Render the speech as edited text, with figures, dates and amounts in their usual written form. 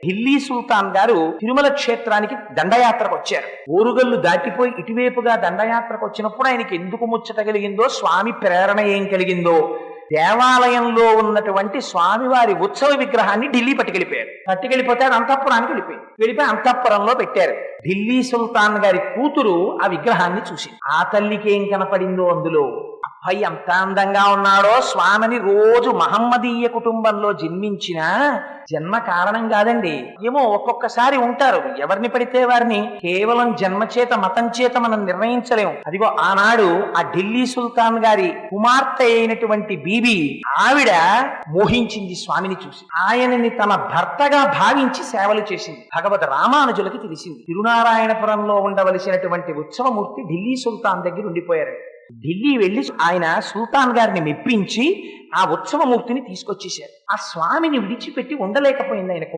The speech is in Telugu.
ఢిల్లీ సుల్తాన్ గారు తిరుమల క్షేత్రానికి దండయాత్రకు వచ్చారు. ఓరుగల్లు దాటిపోయి ఇటువైపుగా దండయాత్రకు వచ్చినప్పుడు ఆయనకి ఎందుకు ముచ్చట కలిగిందో, స్వామి ప్రేరణ ఏం కలిగిందో, దేవాలయంలో ఉన్నటువంటి స్వామివారి ఉత్సవ విగ్రహాన్ని ఢిల్లీ పట్టుకెళ్ళిపోతే అది అంతఃపురానికి వెళ్ళిపోయి అంతఃపురంలో పెట్టారు. ఢిల్లీ సుల్తాన్ గారి కూతురు ఆ విగ్రహాన్ని చూసింది. ఆ తల్లికి ఏం కనపడిందో అందులో, అబ్బాయి ఎంత అందంగా ఉన్నాడో, స్వామిని రోజు మహమ్మదీయ కుటుంబంలో జన్మించిన జన్మ కారణం కాదండి. ఏమో ఒక్కొక్కసారి ఉంటారు, ఎవరిని పడితే వారిని కేవలం జన్మ చేత మతం చేత మనం నిర్ణయించలేము. అదిగో ఆనాడు ఆ ఢిల్లీ సుల్తాన్ గారి కుమార్తె అయినటువంటి బీబీ, ఆవిడ మోహించింది స్వామిని చూసి. ఆయనని తన భర్తగా భావించి సేవలు చేసింది. భగవద్ రామానుజులకి తెలిసింది తిరునారాయణపురంలో ఉండవలసినటువంటి ఉత్సవమూర్తి ఢిల్లీ సుల్తాన్ దగ్గర ఉండిపోయారు. ఢిల్లీ వెళ్లి ఆయన సుల్తాన్ గారిని మెప్పించి ఆ ఉత్సవమూర్తిని తీసుకొచ్చేశారు. ఆ స్వామిని విడిచిపెట్టి ఉండలేకపోయింది ఆయన.